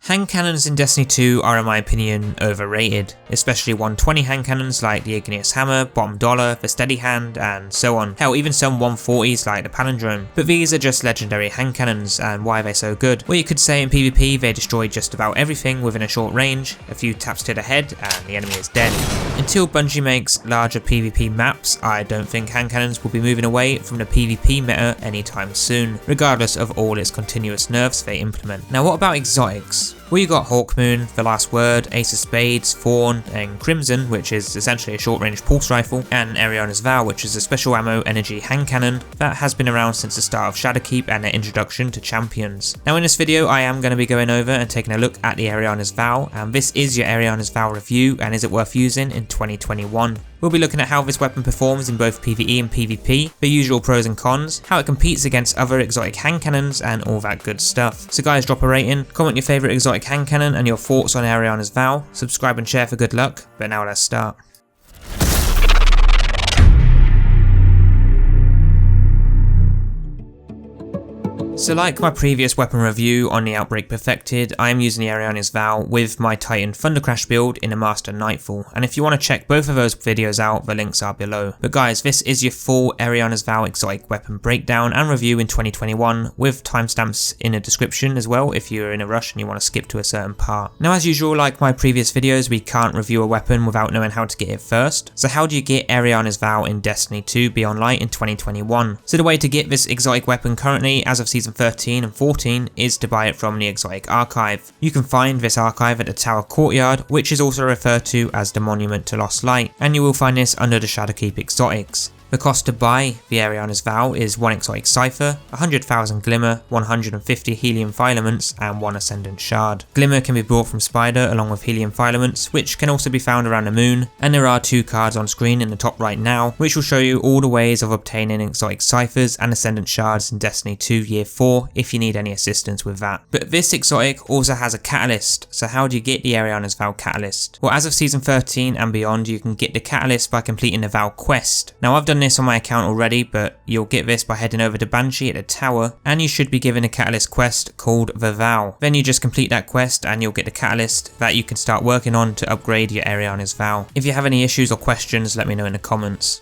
Hand cannons in Destiny 2 are in my opinion overrated, especially 120 hand cannons like the Igneous Hammer, Bottom Dollar, the Steady Hand, and so on. Hell, even some 140s like the Palindrome. But these are just legendary hand cannons, and why are they so good? Well, you could say in PvP they destroy just about everything within a short range, a few taps to the head and the enemy is dead. Until Bungie makes larger PvP maps, I don't think hand cannons will be moving away from the PvP meta anytime soon, regardless of all its continuous nerfs they implement. Now what about exotics? Well, you got Hawkmoon, The Last Word, Ace of Spades, Thorn, and Crimson, which is essentially a short-range pulse rifle, and Eriana's Vow, which is a special ammo energy hand cannon that has been around since the start of Shadowkeep and their introduction to champions. Now in this video I am going to be going over and taking a look at the Eriana's Vow, and this is your Eriana's Vow review, and is it worth using in 2021. We'll be looking at how this weapon performs in both PvE and PvP, the usual pros and cons, how it competes against other exotic hand cannons, and all that good stuff. So guys, drop a rating, comment your favourite exotic hand cannon and your thoughts on Eriana's Vow, subscribe and share for good luck, but now let's start. So like my previous weapon review on the Outbreak Perfected, I am using the Eriana's Vow with my Titan Thundercrash build in the Master Nightfall, and if you want to check both of those videos out, the links are below. But guys, this is your full Eriana's Vow exotic weapon breakdown and review in 2021, with timestamps in the description as well if you're in a rush and you want to skip to a certain part. Now as usual, like my previous videos, we can't review a weapon without knowing how to get it first. So how do you get Eriana's Vow in Destiny 2 Beyond Light in 2021? So the way to get this exotic weapon currently, as of Season 13 and 14, is to buy it from the Exotic Archive. You can find this archive at the Tower Courtyard, which is also referred to as the Monument to Lost Light, and you will find this under the Shadowkeep exotics. The cost to buy the Eriana's Vow is 1 exotic cipher, 100,000 glimmer, 150 helium filaments, and 1 ascendant shard. Glimmer can be bought from Spider along with helium filaments, which can also be found around the moon, and there are 2 cards on screen in the top right now, which will show you all the ways of obtaining exotic ciphers and ascendant shards in Destiny 2 Year 4 if you need any assistance with that. But this exotic also has a catalyst, so how do you get the Eriana's Vow catalyst? Well, as of Season 13 and beyond, you can get the catalyst by completing the Vow quest. Now I've done this on my account already, but you'll get this by heading over to Banshee at the tower, and you should be given a catalyst quest called the Vow. Then you just complete that quest and you'll get the catalyst that you can start working on to upgrade your Eriana's Vow. If you have any issues or questions, let me know in the comments.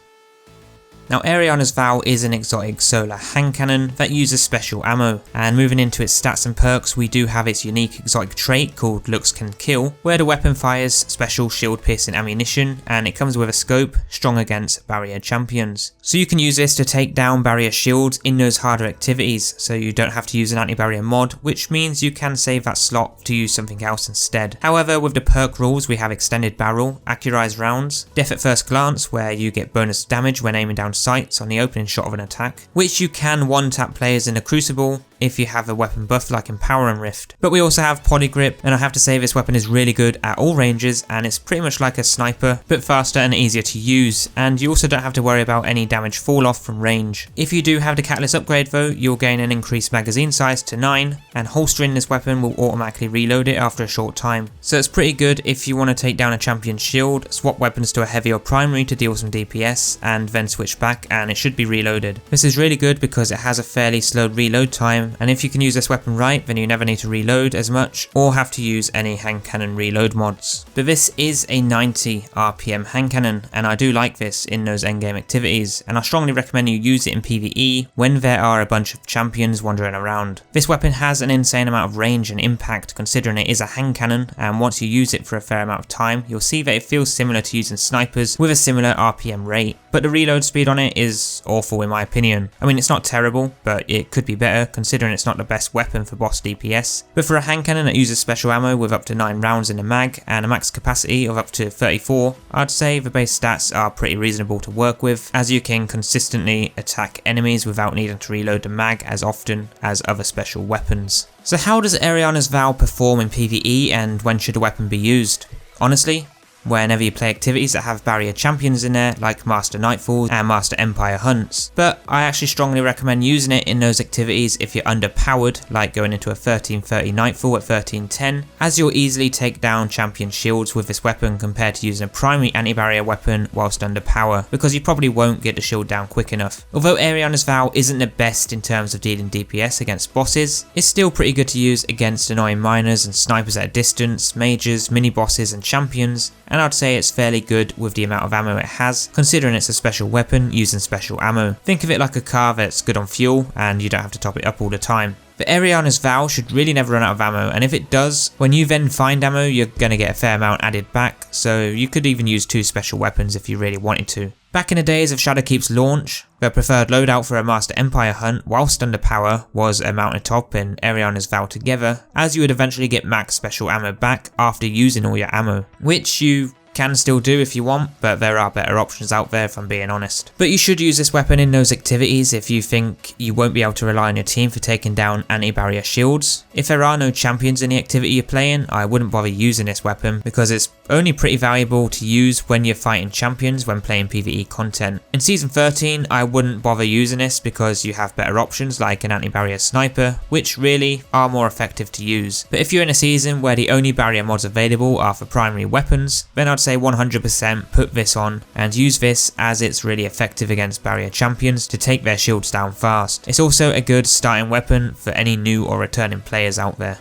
Now Eriana's Vow is an exotic solar hand cannon that uses special ammo, and moving into its stats and perks, we do have its unique exotic trait called Looks Can Kill, where the weapon fires special shield piercing ammunition, and it comes with a scope strong against barrier champions. So you can use this to take down barrier shields in those harder activities, so you don't have to use an anti-barrier mod, which means you can save that slot to use something else instead. However, with the perk rules, we have extended barrel, accurized rounds, death at first glance, where you get bonus damage when aiming down sights on the opening shot of an attack, which you can one-tap players in the Crucible if you have a weapon buff like in Power and Rift. But we also have Poly Grip, and I have to say this weapon is really good at all ranges, and it's pretty much like a sniper, but faster and easier to use, and you also don't have to worry about any damage fall off from range. If you do have the catalyst upgrade though, you'll gain an increased magazine size to 9, and holstering this weapon will automatically reload it after a short time. So it's pretty good if you want to take down a champion's shield, swap weapons to a heavy or primary to deal some DPS, and then switch back and it should be reloaded. This is really good because it has a fairly slow reload time, and if you can use this weapon right, then you never need to reload as much or have to use any hand cannon reload mods. But this is a 90 RPM hand cannon, and I do like this in those endgame activities, and I strongly recommend you use it in PvE when there are a bunch of champions wandering around. This weapon has an insane amount of range and impact considering it is a hand cannon, and once you use it for a fair amount of time, you'll see that it feels similar to using snipers with a similar RPM rate. But the reload speed on it is awful in my opinion. I mean, it's not terrible, but it could be better considering it's not the best weapon for boss DPS. But for a hand cannon that uses special ammo with up to 9 rounds in the mag and a max capacity of up to 34, I'd say the base stats are pretty reasonable to work with, as you can consistently attack enemies without needing to reload the mag as often as other special weapons. So how does Eriana's Vow perform in PvE, and when should a weapon be used? Honestly, whenever you play activities that have barrier champions in there like Master Nightfall and Master Empire hunts, but I actually strongly recommend using it in those activities if you're underpowered, like going into a 1330 Nightfall at 1310, as you'll easily take down champion shields with this weapon compared to using a primary anti-barrier weapon whilst under power, because you probably won't get the shield down quick enough. Although Eriana's Vow isn't the best in terms of dealing DPS against bosses, it's still pretty good to use against annoying miners and snipers at a distance, mages, mini bosses and champions, and I'd say it's fairly good with the amount of ammo it has, considering it's a special weapon using special ammo. Think of it like a car that's good on fuel and you don't have to top it up all the time. But Eriana's Vow should really never run out of ammo, and if it does, when you then find ammo you're going to get a fair amount added back, so you could even use 2 special weapons if you really wanted to. Back in the days of Shadowkeep's launch, the preferred loadout for a Master Empire hunt whilst under power was a Mountain Top and Eriana's Vow together, as you would eventually get max special ammo back after using all your ammo, which you can still do if you want, but there are better options out there if I'm being honest. But you should use this weapon in those activities if you think you won't be able to rely on your team for taking down anti-barrier shields. If there are no champions in the activity you're playing, I wouldn't bother using this weapon because it's only pretty valuable to use when you're fighting champions when playing PvE content. In Season 13 I wouldn't bother using this because you have better options like an anti-barrier sniper, which really are more effective to use. But if you're in a season where the only barrier mods available are for primary weapons, then I'd say 100% put this on and use this, as it's really effective against barrier champions to take their shields down fast. It's also a good starting weapon for any new or returning players out there.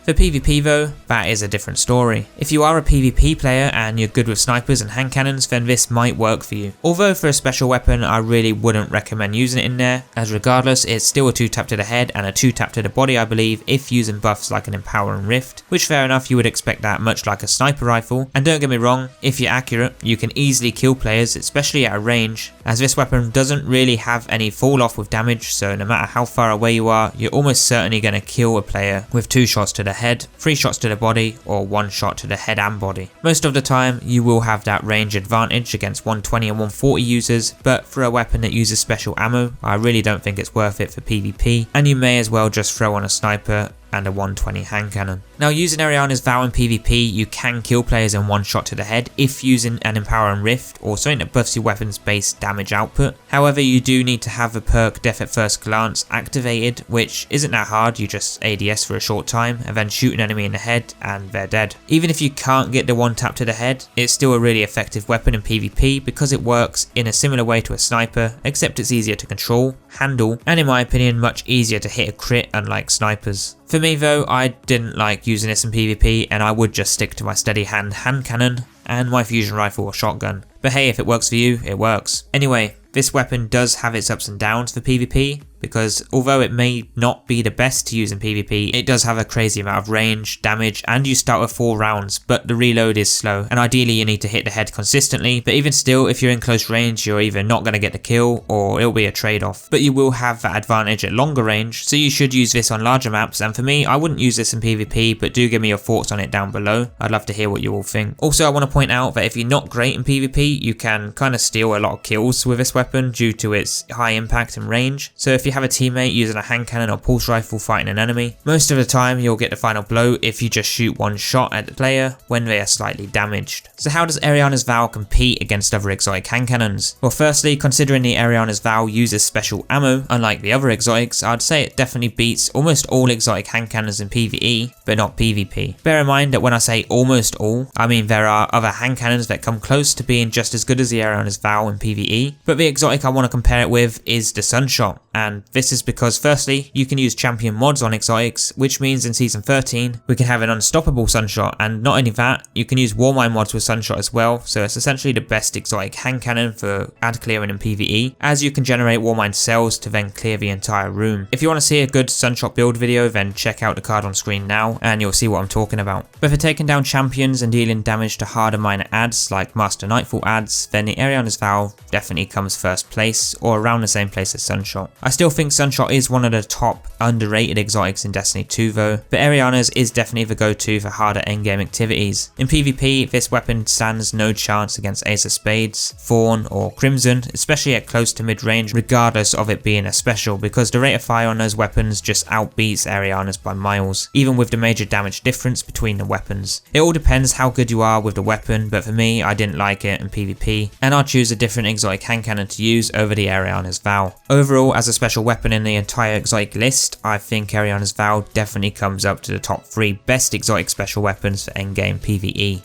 For PvP though, that is a different story. If you are a PvP player and you're good with snipers and hand cannons, then this might work for you. Although for a special weapon I really wouldn't recommend using it in there, as regardless it's still a 2-tap to the head and a 2-tap to the body I believe if using buffs like an Empower and Rift, which fair enough you would expect that much like a sniper rifle, and don't get me wrong, if you're accurate you can easily kill players, especially at a range, as this weapon doesn't really have any fall off with damage, so no matter how far away you are, you're almost certainly going to kill a player with 2 shots to the head, 3 shots to the body, or 1 shot to the head and body. Most of the time you will have that range advantage against 120 and 140 users, but for a weapon that uses special ammo I really don't think it's worth it for PvP, and you may as well just throw on a sniper and a 120 hand cannon. Now using Eriana's Vow in PvP you can kill players in 1 shot to the head if using an Empower and Rift or something that buffs your weapon's base damage output. However you do need to have the perk Death at First Glance activated, which isn't that hard, you just ADS for a short time and then shoot an enemy in the head and they're dead. Even if you can't get the 1 tap to the head, it's still a really effective weapon in PvP because it works in a similar way to a sniper, except it's easier to control, handle, and in my opinion much easier to hit a crit unlike snipers. For me though, I didn't like using this in PvP and I would just stick to my steady hand cannon and my fusion rifle or shotgun. But hey, if it works for you, it works. Anyway, this weapon does have its ups and downs for PvP, because although it may not be the best to use in PvP, it does have a crazy amount of range, damage, and you start with 4 rounds, but the reload is slow, and ideally you need to hit the head consistently, but even still, if you're in close range, you're either not going to get the kill, or it'll be a trade-off. But you will have that advantage at longer range, so you should use this on larger maps, and for me, I wouldn't use this in PvP, but do give me your thoughts on it down below. I'd love to hear what you all think. Also, I want to point out that if you're not great in PvP, you can kind of steal a lot of kills with this weapon due to its high impact and range. So if you have a teammate using a hand cannon or pulse rifle fighting an enemy, most of the time you'll get the final blow if you just shoot 1 shot at the player when they are slightly damaged. So how does Eriana's Vow compete against other exotic hand cannons? Well, firstly, considering the Eriana's Vow uses special ammo, unlike the other exotics, I'd say it definitely beats almost all exotic hand cannons in PvE, but not PvP. Bear in mind that when I say almost all, I mean there are other hand cannons that come close to being just as good as the Eriana's Vow in PvE, but the exotic I want to compare it with is the Sunshot, and this is because firstly, you can use champion mods on exotics, which means in Season 13, we can have an unstoppable Sunshot, and not only that, you can use Warmind mods with Sunshot as well, so it's essentially the best exotic hand cannon for ad clearing in PvE, as you can generate Warmind cells to then clear the entire room. If you want to see a good Sunshot build video, then check out the card on screen now, and you'll see what I'm talking about. But for taking down champions and dealing damage to harder minor ads like Master Nightfall ads, then the Eriana's Vow definitely comes first place, or around the same place as Sunshot. I still still think Sunshot is one of the top underrated exotics in Destiny 2 though, but Eriana's is definitely the go-to for harder endgame activities. In PvP, this weapon stands no chance against Ace of Spades, Thorn or Crimson, especially at close to mid-range regardless of it being a special, because the rate of fire on those weapons just outbeats Eriana's by miles, even with the major damage difference between the weapons. It all depends how good you are with the weapon, but for me I didn't like it in PvP, and I'd choose a different exotic hand cannon to use over the Eriana's Vow. Overall, as a special weapon in the entire exotic list, I think Eriana's Vow definitely comes up to the top 3 best exotic special weapons for endgame PvE.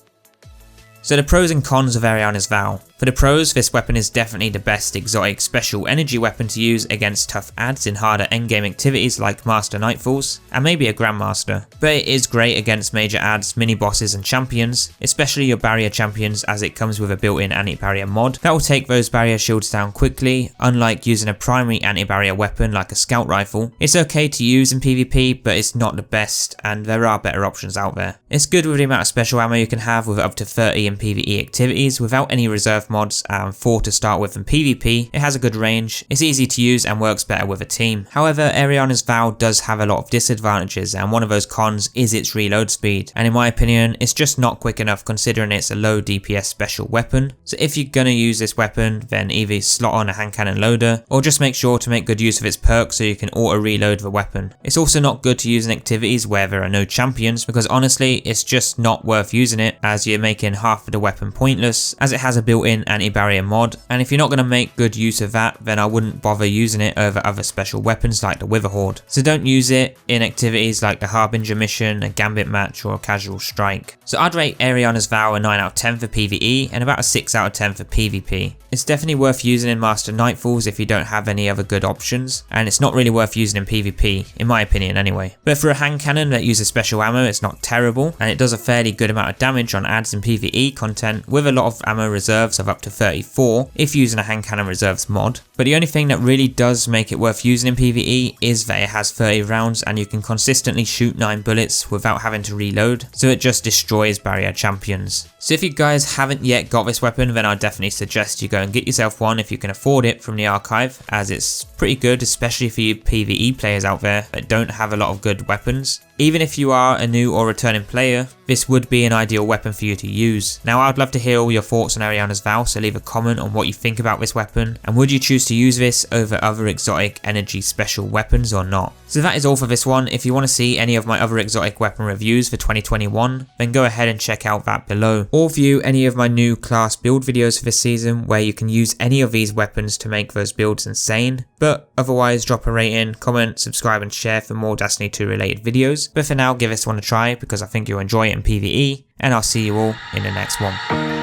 So the pros and cons of Eriana's Vow. For the pros, this weapon is definitely the best exotic special energy weapon to use against tough adds in harder endgame activities like Master Nightfalls, and maybe a Grandmaster. But it is great against major adds, mini bosses and champions, especially your barrier champions, as it comes with a built-in anti-barrier mod that will take those barrier shields down quickly, unlike using a primary anti-barrier weapon like a scout rifle. It's okay to use in PvP, but it's not the best, and there are better options out there. It's good with the amount of special ammo you can have with up to 30 in PvE activities without any reserve mods, and 4 to start with in PvP. It has a good range, it's easy to use and works better with a team. However, Eriana's Vow does have a lot of disadvantages, and one of those cons is its reload speed, and in my opinion it's just not quick enough considering it's a low DPS special weapon. So if you're gonna use this weapon, then either slot on a hand cannon loader or just make sure to make good use of its perks so you can auto reload the weapon. It's also not good to use in activities where there are no champions, because honestly it's just not worth using it, as you're making half of the weapon pointless, as it has a built-in anti-barrier mod, and if you're not going to make good use of that, then I wouldn't bother using it over other special weapons like the Witherhoard. So don't use it in activities like the Harbinger mission, a Gambit match or a casual strike. So I'd rate Eriana's Vow a 9 out of 10 for PvE and about a 6 out of 10 for PvP. It's definitely worth using in Master Nightfalls if you don't have any other good options, and it's not really worth using in PvP, in my opinion anyway. But for a hand cannon that uses special ammo, it's not terrible, and it does a fairly good amount of damage on adds in PvE content with a lot of ammo reserves of up to 34 if using a hand cannon reserves mod. But the only thing that really does make it worth using in PvE is that it has 30 rounds and you can consistently shoot 9 bullets without having to reload, so it just destroys barrier champions. So if you guys haven't yet got this weapon, then I'd definitely suggest you go and get yourself one if you can afford it from the archive, as it's pretty good, especially for you PvE players out there that don't have a lot of good weapons. Even if you are a new or returning player, this would be an ideal weapon for you to use. Now I'd love to hear all your thoughts on Eriana's Vow, so leave a comment on what you think about this weapon, and would you choose to use this over other exotic energy special weapons or not? So that is all for this one. If you want to see any of my other exotic weapon reviews for 2021, then go ahead and check out that below. Or view any of my new class build videos for this season where you can use any of these weapons to make those builds insane. But otherwise, drop a rating, comment, subscribe and share for more Destiny 2 related videos. But for now, give this one a try because I think you'll enjoy it in PvE, and I'll see you all in the next one.